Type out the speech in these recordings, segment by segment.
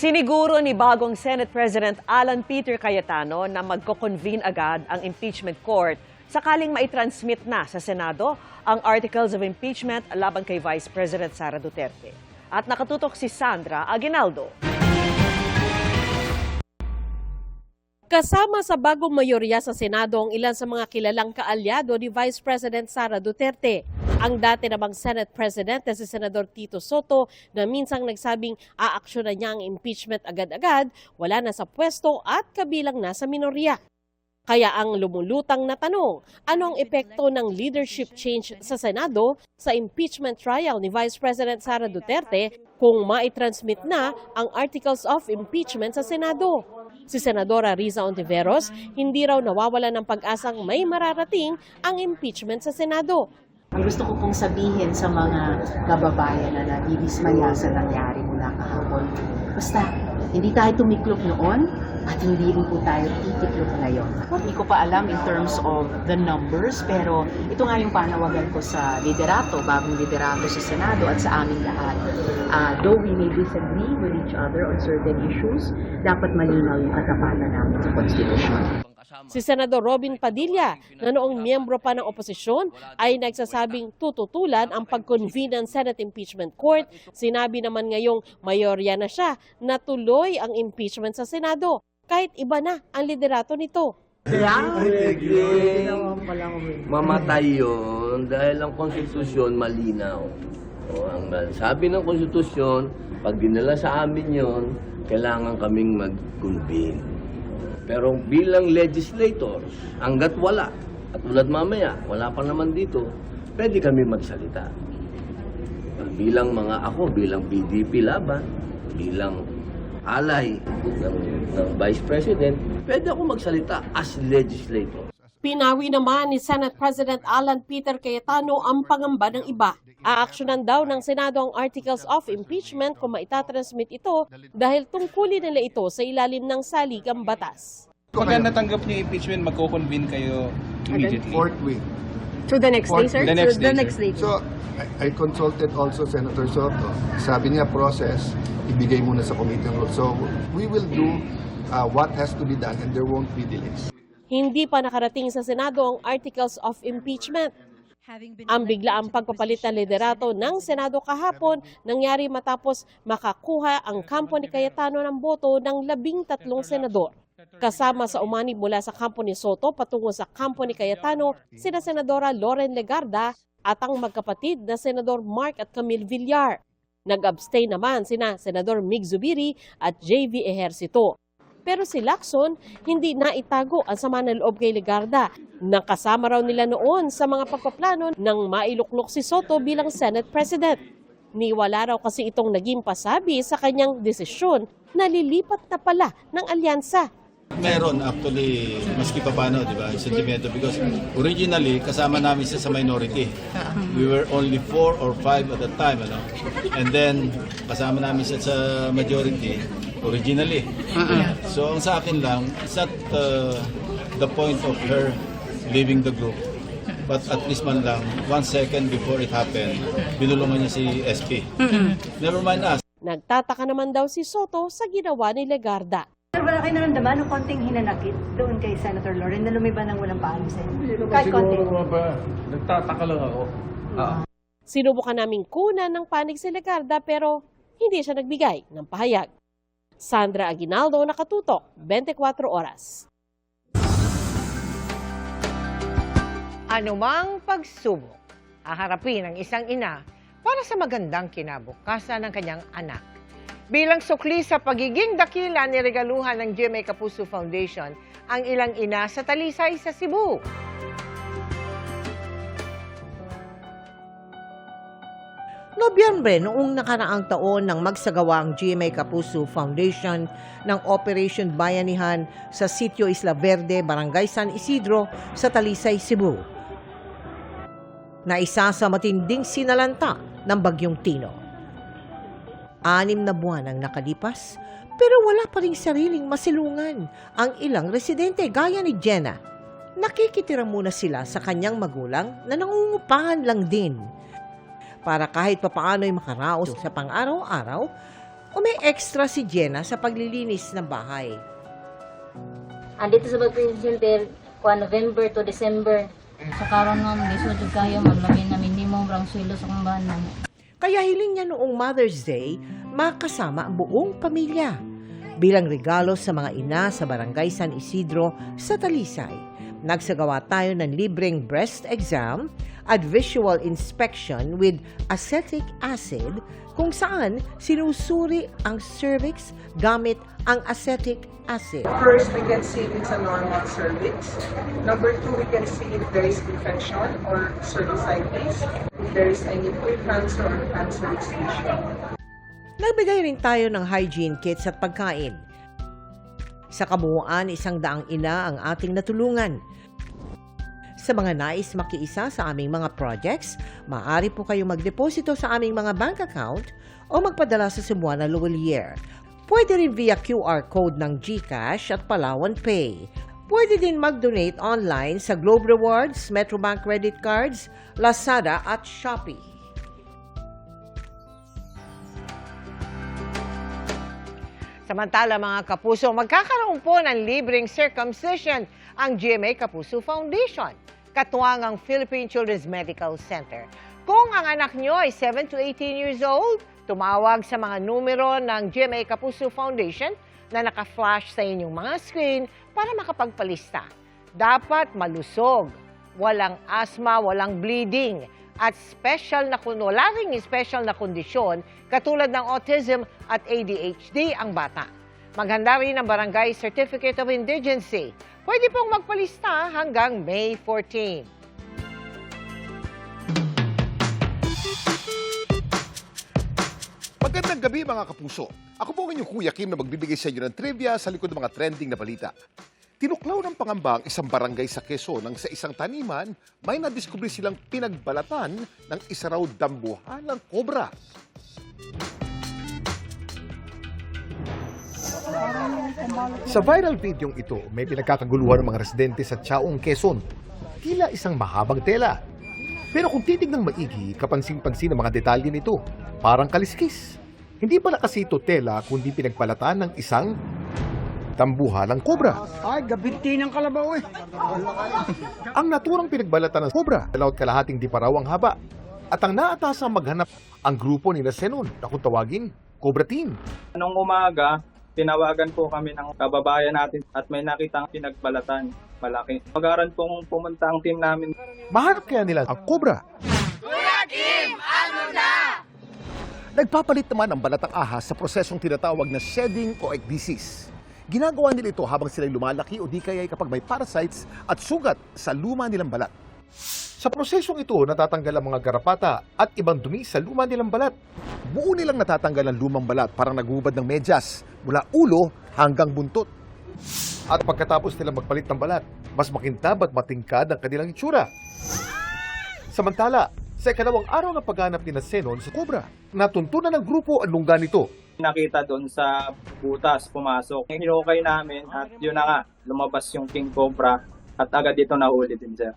Siniguro ni bagong Senate President Alan Peter Cayetano na magko-convene agad ang impeachment court sakaling maitransmit na sa Senado ang articles of impeachment laban kay Vice President Sara Duterte. At nakatutok si Sandra Aguinaldo. Kasama sa bagong mayorya sa Senado ang ilan sa mga kilalang kaalyado ni Vice President Sara Duterte. Ang dati namang Senate President na si Senador Tito Soto na minsang nagsabing aaksyonan niya ang impeachment agad-agad, wala na sa pwesto at kabilang na sa minorya. Kaya ang lumulutang na tanong, ano ang epekto ng leadership change sa Senado sa impeachment trial ni Vice President Sara Duterte kung maitransmit na ang articles of impeachment sa Senado? Si Senadora Riza Ontiveros, hindi raw nawawalan ng pag-asang may mararating ang impeachment sa Senado. Ang gusto ko pong sabihin sa mga kababayan na nadidismaya sa nangyari mula kahapon, basta hindi tayo tumiklop noon at hindi rin po tayo titiklop ngayon. Hindi ko pa alam in terms of the numbers, pero ito nga yung panawagan ko sa liderato, bagong liderato sa Senado at sa aming lahat. Though we may disagree with each other on certain issues, dapat malinaw yung katapatan namin sa Constitution. Si Senador Robin Padilla, na noong miyembro pa ng oposisyon, ay nagsasabing tututulan ang pag-convene ng Senate Impeachment Court. Sinabi naman ngayong mayorya na siya na tuloy ang impeachment sa Senado, kahit iba na ang liderato nito. Mamatay yun dahil ang konstitusyon malinaw. Ang sabi ng konstitusyon, pag dinala sa amin yun, kailangan kaming mag-convene. Pero bilang legislators, hanggat wala, at tulad mamaya, wala pa naman dito, pwede kami magsalita. Bilang bilang PDP laban, bilang alay ng Vice President, pwede ako magsalita as legislator. Pinawi naman ni Senate President Alan Peter Cayetano ang pangamba ng iba. Aaksyonan daw ng Senado ang articles of impeachment kung maitatransmit ito dahil tungkulin nila ito sa ilalim ng saligang batas. Pagka natanggap niyo impeachment, magko-convene kayo immediately? Fourth week. To the next day, sir? The next day, sir. So, I consulted also Senator Soto. Sabi niya, process, ibigay muna sa committee on rules. So, we will do what has to be done and there won't be delays. Hindi pa nakarating sa Senado ang articles of impeachment. Ang biglaang pagpapalit ng liderato ng Senado kahapon nangyari matapos makakuha ang kampo ni Cayetano ng boto ng 13 senador. Kasama sa umani mula sa kampo ni Soto patungo sa kampo ni Cayetano, sina Senadora Loren Legarda at ang magkapatid na Senador Mark at Camille Villar. Nag-abstain naman sina Senador Mig Zubiri at JV Ejercito. Pero si Lacson, hindi naitago ang sama ng loob kay Legarda. Nakasama raw nila noon sa mga pagpaplano nang mailuklok si Soto bilang Senate President. Niwala raw kasi itong naging pasabi sa kanyang desisyon na lilipat na pala ng alyansa. Meron actually, maski pa paano, di ba, sentimento, because originally, kasama namin siya sa minority. We were only 4 or 5 at the time, ano? And then, kasama namin siya sa majority, originally. So, ang sa akin lang, it's not the point of her leaving the group. But at least man lang, 1 second before it happened, binulungan niya si SP. Never mind us. Nagtataka naman daw si Soto sa ginawa ni Legarda. Sir, wala kayo naramdaman ng konting hinanakit doon kay Senator Loren na lumiban ng walang paano sa inyo? Kahit konti. Nagtataka lang ako. Sinubukan naming kunan ng panig si Legarda pero hindi siya nagbigay ng pahayag. Sandra Aguinaldo, nakatutok, 24 oras. Anumang pagsubok, haharapin ng isang ina para sa magandang kinabukasan ng kanyang anak. Bilang sukli sa pagiging dakila ni regaluhan ng GMA Kapuso Foundation ang ilang ina sa Talisay sa Cebu. Nobyembre noong nakaraang taon nang magsagawa ang GMA Kapuso Foundation ng Operation Bayanihan sa Sitio Isla Verde, Barangay San Isidro sa Talisay, Cebu. Na isa sa matinding sinalanta ng Bagyong Tino. 6 na buwan ang nakalipas, pero wala pa ring sariling masilungan ang ilang residente gaya ni Jenna. Nakikitira muna sila sa kanyang magulang na nangungupahan lang din para kahit papaano ay makaraos sa pang-araw-araw o may extra si Jenna sa paglilinis ng bahay. Andito sa Bagpin Center, November to December. Sa karon ma'am, lisod jud kayo ma'am, lamin na minimum rang sweldo sa kong bahay ma'am. Kaya hiling niya noong Mother's Day, makasama ang buong pamilya. Bilang regalo sa mga ina sa Barangay San Isidro sa Talisay, nagsagawa tayo ng libreng breast exam at visual inspection with acetic acid kung saan sinusuri ang cervix gamit ang acetic acid. First, we can see if it's a normal cervix. Number 2, we can see if there is infection or cervicitis, if there is any precancer or cancerous lesion. Nagbigay rin tayo ng hygiene kits at pagkain. Sa kabuuan, 100 ina ang ating natulungan. Sa mga nais makiisa sa aming mga projects, maaari po kayong magdeposito sa aming mga bank account o magpadala sa Cebuana Luwalier. Pwede rin via QR code ng GCash at Palawan Pay. Pwede din mag-donate online sa Globe Rewards, Metrobank Credit Cards, Lazada at Shopee. Samantala mga kapuso, magkakaroon po ng libreng circumcision ang GMA Kapuso Foundation, katuwang ang Philippine Children's Medical Center. Kung ang anak nyo ay 7 to 18 years old, tumawag sa mga numero ng GMA Kapuso Foundation na naka-flash sa inyong mga screen para makapagpalista. Dapat malusog, walang asthma, walang bleeding, at wala ring special na kondisyon katulad ng autism at ADHD ang bata. Maghanda rin ang Barangay Certificate of Indigency. Pwede pong magpalista hanggang May 14. Magandang gabi mga kapuso. Ako po ang inyong Kuya Kim na magbibigay sa inyo ng trivia sa likod ng mga trending na balita. Tinuklaw ng pangamba ang isang barangay sa Quezon nang sa isang taniman may nadiskubre silang pinagbalatan ng isa raw dambuhalang kobra. Sa viral videong ito, may pinagkakaguluhan ng mga residente sa Chaong, Quezon. Tila isang mahabang tela. Pero kung titignan maigi, kapansin-pansin ang mga detalye nito. Parang kaliskis. Hindi pala kasi ito tela, kundi pinagbalatan ng isang dambuhalang kobra. Ay, gabinti ng kalabaw eh. Ang naturang pinagbalatan ng kobra, dalawat kalahating di pa raw ang haba. At ang naatasang maghanap ang grupo ni Senon na kung tawagin, Cobra Team. Nung umaga, tinawagan po kami ng kababayan natin at may nakitang pinagbalatan malaki. Magaran pong pumunta ang team namin. Mahanap kaya nila ang kobra. Kuya Kim, ano na? Nagpapalit naman ang balatang ahas sa prosesong tinatawag na shedding o egg disease. Ginagawa nila ito habang sila'y lumalaki o di kaya kapag may parasites at sugat sa luma nilang balat. Sa prosesong ito, natatanggal ang mga garapata at ibang dumi sa luma nilang balat. Buo nilang natatanggal ang lumang balat parang naghubad ng medyas mula ulo hanggang buntot. At pagkatapos nilang magpalit ng balat, mas makintab at matingkad ang kanilang itsura. Samantala, sa ikalawang araw ng paghanap ni Senon sa kobra, natuntunan ng grupo ang lungga nito. Nakita doon sa butas, pumasok. Hinukay namin at yun na nga, lumabas yung king cobra at agad dito nahuli din, sir.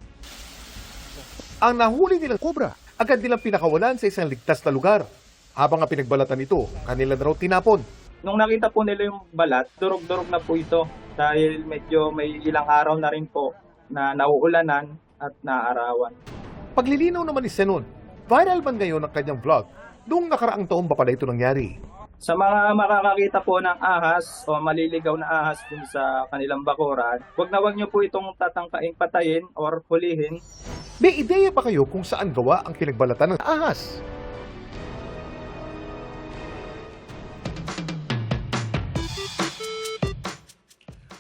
Ang nahuli nilang kobra, agad nilang pinakawalan sa isang ligtas na lugar. Habang ang pinagbalatan ito, kanila na raw tinapon. Nung nakita po nila yung balat, durog-durog na po ito dahil medyo may ilang araw na rin po na nauulanan at naarawan. Paglilinaw naman ni Senon, viral man ngayon ang kanyang vlog. Noong nakaraang taon ba pala ito nangyari? Sa mga makakakita po ng ahas o maliligaw na ahas dun sa kanilang bakuran, wag nyo po itong tatangkaing patayin or hulihin. May ideya pa kayo kung saan gawa ang pinagbalatan ng ahas?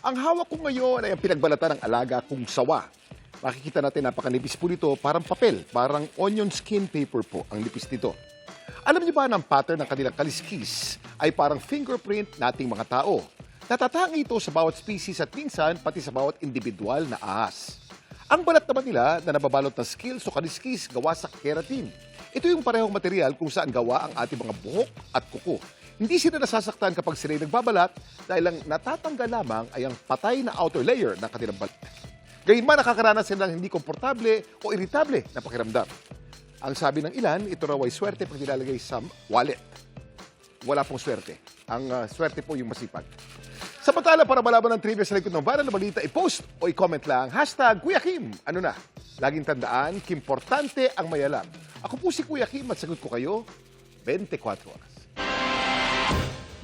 Ang hawak ko ngayon ay ang pinagbalatan ng alaga kong sawa. Makikita natin napakanipis po nito, parang papel, parang onion skin paper po ang nipis nito. Alam niyo ba na ang pattern ng kanilang kaliskis ay parang fingerprint nating mga tao? Natatangi ito sa bawat species at minsan pati sa bawat individual na ahas. Ang balat naman nila na nababalot ng scales o kaliskis gawa sa keratin. Ito yung parehong material kung saan gawa ang ating mga buhok at kuko. Hindi sila nasasaktan kapag sila'y nagbabalat dahil ang natatanggal lamang ay ang patay na outer layer ng kanilang balat. Gayunman nakakaranas sila ng hindi komportable o iritable na pakiramdam. Ang sabi ng ilan, ito raw ay swerte pag nilalagay sa wallet. wala pong swerte. Ang swerte po yung masipag. Samantala, para malaman ng trivia sa likod ng viral na balita, i-post o i-comment lang, #Kuya Kim. Ano na? Laging tandaan, kimportante ang mayalam. Ako po si Kuya Kim at sagot ko kayo 24 oras.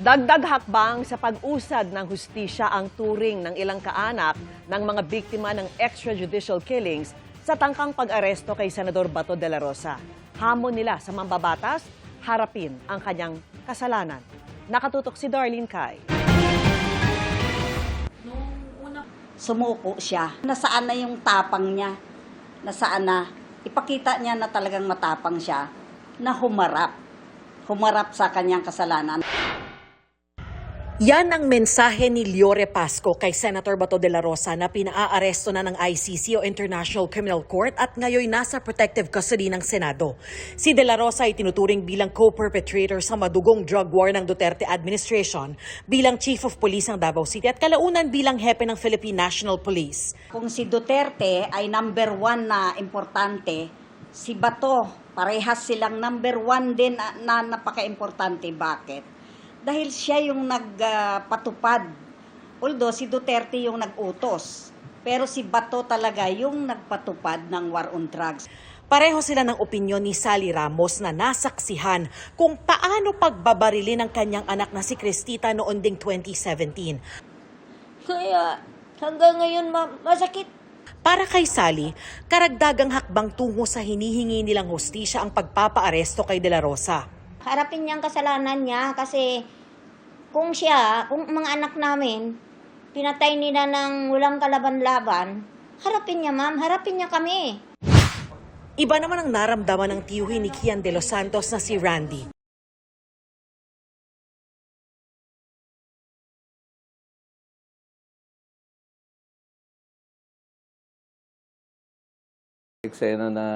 Dagdag hakbang sa pag-usad ng hustisya ang turing ng ilang kaanak ng mga biktima ng extrajudicial killings sa tangkang pag-aresto kay Senador Bato de la Rosa. Hamon nila sa mambabatas, harapin ang kanyang kasalanan. Nakatutok si Darlene Kai. Sumuko siya. Nasaan na yung tapang niya? Nasaan na? Ipakita niya na talagang matapang siya na humarap. Humarap sa kanyang kasalanan. Yan ang mensahe ni Liore Pasco kay Senator Bato de la Rosa na pinaa-aresto na ng ICC o International Criminal Court at ngayon nasa protective custody ng Senado. Si de la Rosa ay tinuturing bilang co-perpetrator sa madugong drug war ng Duterte administration, bilang Chief of Police ng Davao City at kalaunan bilang hepe ng Philippine National Police. Kung si Duterte ay number 1 na importante, si Bato parehas silang number 1 din na napaka-importante. Bakit? Dahil siya yung nagpatupad. Although si Duterte yung nag-utos. Pero si Bato talaga yung nagpatupad ng war on drugs. Pareho sila ng opinyon ni Sally Ramos na nasaksihan kung paano pagbabarili ng kanyang anak na si Cristita noon ding 2017. Kaya hanggang ngayon masakit. Para kay Sally, karagdagang hakbang tungo sa hinihingi nilang hustisya ang pagpapaaresto kay De La Rosa. Harapin niya ang kasalanan niya kasi kung mga anak namin, pinatay nila ng walang kalaban-laban, harapin niya ma'am, harapin niya kami. Iba naman ang naramdaman ng tiyuhin ni Kian de los Santos na si Randy. Eksena na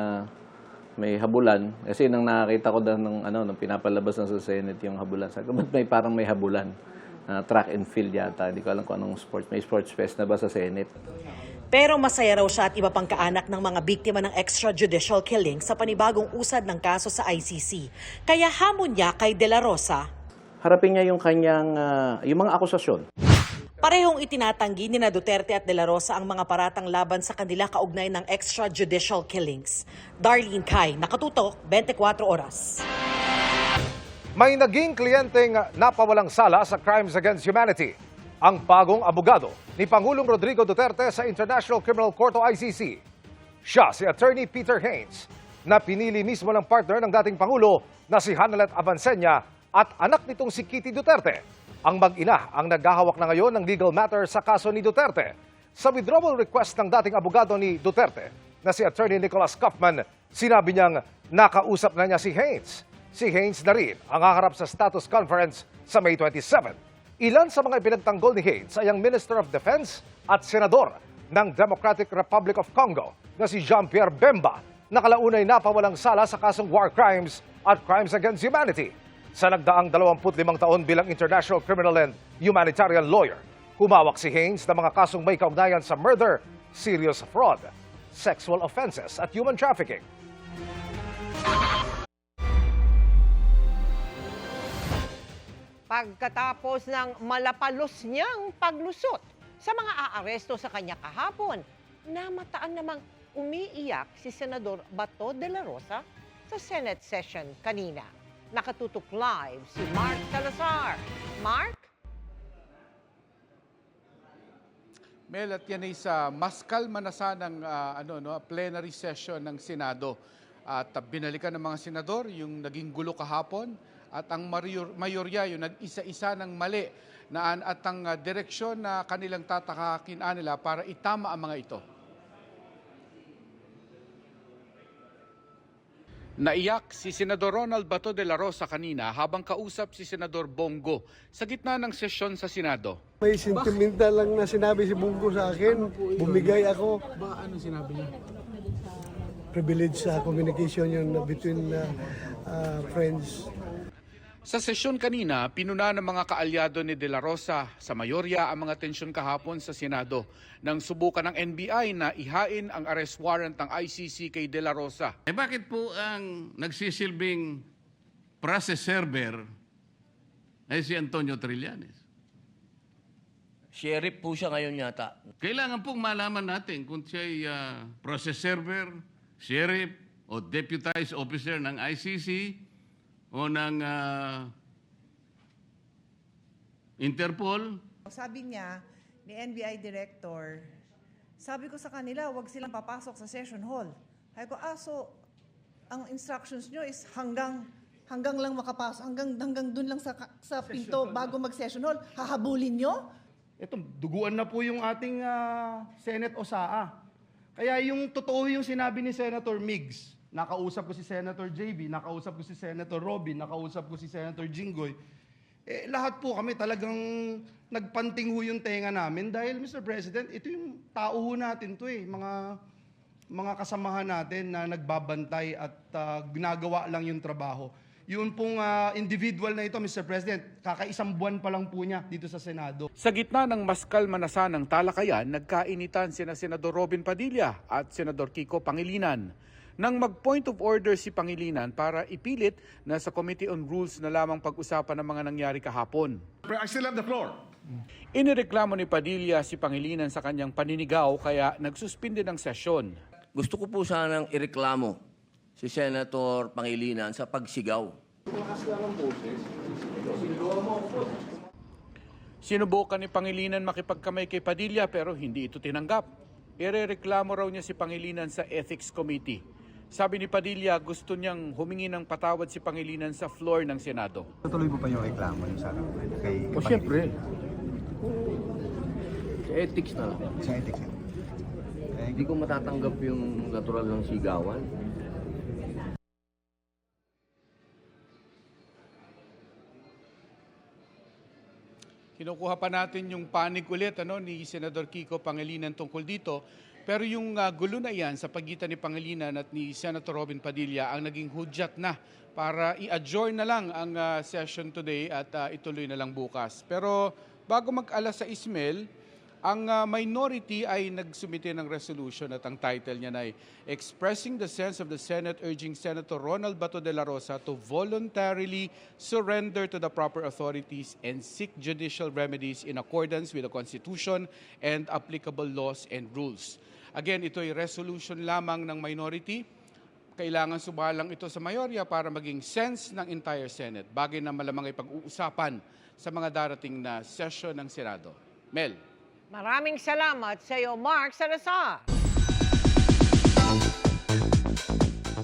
may habulan kasi nang nakakita ko nang pinapalabas na sa Senate yung habulan. Sabi ko, ba't parang may habulan? Track and field yata. Hindi ko alam kung anong sports. May sports fest na ba sa Senate? Pero masaya raw siya at iba pang kaanak ng mga biktima ng extrajudicial killing sa panibagong usad ng kaso sa ICC. Kaya hamon niya kay De La Rosa. Harapin niya yung kanyang yung mga akusasyon. Parehong itinatanggi ni Duterte at De La Rosa ang mga paratang laban sa kanila kaugnay ng extrajudicial killings. Darlene Kai, nakatutok, 24 oras. May naging kliyenteng napawalang sala sa Crimes Against Humanity. Ang bagong abogado ni Pangulong Rodrigo Duterte sa International Criminal Court o ICC. Siya si Attorney Peter Haynes, na pinili mismo ng partner ng dating Pangulo na si Hanelet Avancenia at anak nitong si Kitty Duterte. Ang mag-ina ang naghahawak na ngayon ng legal matter sa kaso ni Duterte. Sa withdrawal request ng dating abogado ni Duterte na si Attorney Nicholas Kaufman, sinabi niyang nakausap na niya si Haynes. Si Haynes na rin ang haharap sa status conference sa May 27. Ilan sa mga ipinagtanggol ni Haynes ay ang Minister of Defense at Senador ng Democratic Republic of Congo na si Jean-Pierre Bemba, na kalaunay napawalang sala sa kasong war crimes at crimes against humanity. Sa nagdaang 25 taon bilang international criminal and humanitarian lawyer, humawak si Haynes ng mga kasong may kaugnayan sa murder, serious fraud, sexual offenses at human trafficking. Pagkatapos ng malapalos niyang paglusot sa mga aaresto sa kanya kahapon, namataan namang umiiyak si Senador Bato de la Rosa sa Senate session kanina. Nakatutok live si Mark Salazar. Mark? Mel, at yan ay sa mas kalma na sanang plenary session ng Senado. At binalikan ng mga senador yung naging gulo kahapon at ang mayorya yung nag-isa-isa ng mali at ang direksyon na kanilang tatakakin nila para itama ang mga ito. Naiyak si Senador Ronald Bato de la Rosa kanina habang kausap si Senador Bongo sa gitna ng sesyon sa Senado. May sentimental lang na sinabi si Bongo sa akin. Bumigay ako. Ano sinabi niya? Privilege sa communication yun between friends. Sa sesyon kanina, pinuna ng mga kaalyado ni De La Rosa sa mayorya ang mga tensyon kahapon sa Senado nang subukan ng NBI na ihain ang arrest warrant ng ICC kay De La Rosa. Bakit po ang nagsisilbing process server ay si Antonio Trillanes. Sheriff po siya ngayon yata. Kailangan pong malaman natin kung siya'y process server, sheriff, o deputized officer ng ICC o ng Interpol. Sabi niya ni NBI Director, sabi ko sa kanila, wag silang papasok sa session hall. Sabi ko, so ang instructions nyo is hanggang lang makapasok, hanggang dun lang sa pinto bago mag-session hall. Hahabulin nyo? Ito, duguan na po yung ating Senate OSAA. Kaya yung totoo yung sinabi ni Senator Migs, nakausap ko si Senator JB, nakausap ko si Senator Robin, nakausap ko si Senator Jinggoy, lahat po kami talagang nagpanting ho yung tenga namin dahil, Mr. President, ito yung tao ho natin to mga kasamahan natin na nagbabantay at ginagawa lang yung trabaho. Yun pong individual na ito, Mr. President, kakaisang buwan pa lang po niya dito sa Senado. Sa gitna ng maskal manasanang talakayan, nagkainitan sina Senador Robin Padilla at Senador Kiko Pangilinan. Nang mag-point of order si Pangilinan para ipilit na sa Committee on Rules na lamang pag-usapan ng mga nangyari kahapon. I still have the floor. Inireklamo ni Padilla si Pangilinan sa kanyang paninigaw kaya nagsuspinde ng sesyon. Gusto ko po sanang ireklamo si Senator Pangilinan sa pagsigaw. Sinubukan ni Pangilinan makipagkamay kay Padilla pero hindi ito tinanggap. Irereklamo raw niya si Pangilinan sa Ethics Committee. Sabi ni Padilla, gusto niyang humingi ng patawad si Pangilinan sa floor ng Senado. Tutuloy mo pa yung reklamo niyo sa kay O siyempre. Sa ethics na lang. Sa ethics. Hindi ko matatanggap yung natural ng sigawan. Kinukuha pa natin yung panig ulit ni Senador Kiko Pangilinan tungkol dito. Pero yung gulo na yan sa pagitan ni Pangilinan at ni Senator Robin Padilla ang naging hudyat na para i-adjourn na lang ang session today at ituloy na lang bukas. Pero bago mag-alas 6, Mel, ang minority ay nagsumite ng resolution at ang title niya ay Expressing the Sense of the Senate Urging Senator Ronald Bato de la Rosa to voluntarily surrender to the proper authorities and seek judicial remedies in accordance with the Constitution and applicable laws and rules. Again, ito ay resolution lamang ng minority. Kailangan subalang ito sa mayorya para maging sense ng entire Senate. Bagay na malamang ay pag-uusapan sa mga darating na session ng Senado. Mel. Maraming salamat sa iyo, Mark Salazar.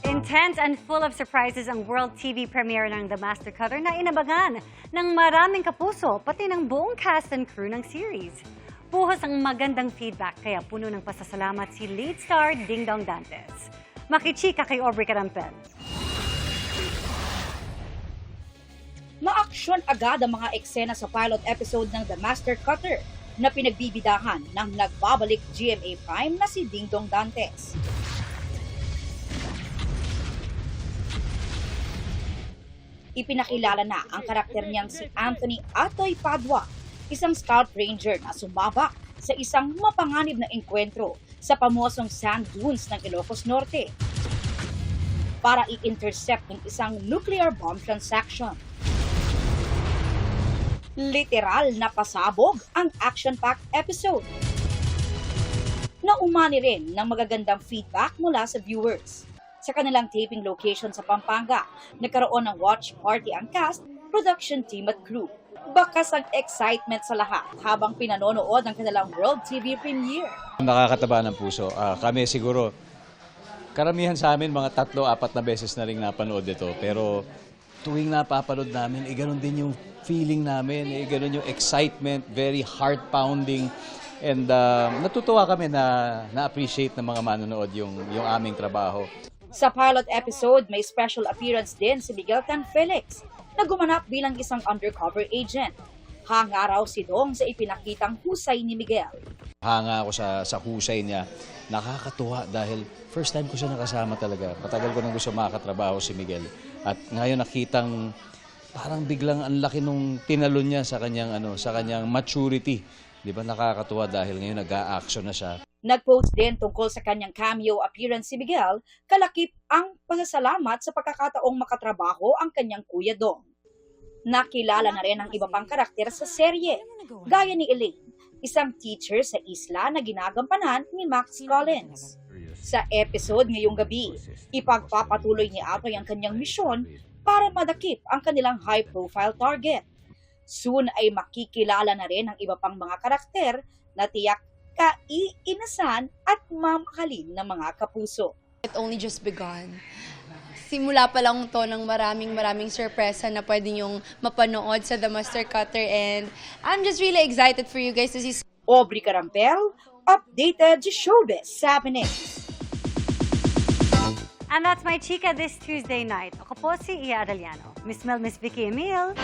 Intense and full of surprises ang World TV premiere ng The Master Cutter na inabangan ng maraming kapuso pati ng buong cast and crew ng series. Puhos ang magandang feedback kaya puno ng pasasalamat si lead star Ding Dong Dantes. Makichika kay Aubrey Carampel. Maaksyon agad ang mga eksena sa pilot episode ng The Master Cutter na pinagbibidahan ng nagbabalik GMA Prime na si Ding Dong Dantes. Ipinakilala na ang karakter niyang si Anthony Atoy Padua, isang scout ranger na sumabak sa isang mapanganib na engkwentro sa pamosong sand dunes ng Ilocos Norte para i-intercept ng isang nuclear bomb transaction. Literal na pasabog ang action-packed episode. Naumani rin ng magagandang feedback mula sa viewers. Sa kanilang taping location sa Pampanga, nagkaroon ng watch party ang cast, production team at crew. Bakas ang excitement sa lahat habang pinanonood ang kanilang World TV premiere. Nakakataba ng puso. Kami siguro, karamihan sa amin mga 3-4 na beses na rin napanood ito. Pero tuwing napapanood namin, ganun din yung feeling namin, ganun yung excitement, very heart-pounding. And natutuwa kami na na-appreciate ng mga manonood yung aming trabaho. Sa pilot episode, may special appearance din si Miguel Tan Felix na gumanap bilang isang undercover agent. Hanga raw si Dong sa ipinakitang husay ni Miguel. Hanga ako sa husay niya. Nakakatuwa dahil first time ko siya nakasama talaga. Matagal ko nang gusto makakatrabaho si Miguel. At ngayon nakitang parang biglang ang laki nung tinalon niya sa kanyang maturity. Di ba nakakatuwa dahil ngayon nag-a-action na siya. Nag-post din tungkol sa kanyang cameo appearance si Miguel, kalakip ang pasasalamat sa pagkakataong makatrabaho ang kanyang kuya Dong. Nakilala na rin ang iba pang karakter sa serye, gaya ni Elaine, isang teacher sa isla na ginagampanan ni Max Collins. Sa episode ngayong gabi, ipagpapatuloy ni Atoy ang kanyang misyon para madakip ang kanilang high-profile target. Soon ay makikilala na rin ang iba pang mga karakter na tiyak kaiinasan at mamahalin ng mga kapuso. It only just begun. Simula pa lang to ng maraming sorpresa na pwede nyong mapanood sa The Master Cutter, and I'm just really excited for you guys to see. Aubrey Carampel, updated showbiz happenings. And that's my chika this Tuesday night. Ako po si Ia Adaliano. Miss Mel, Miss Vicky Emil.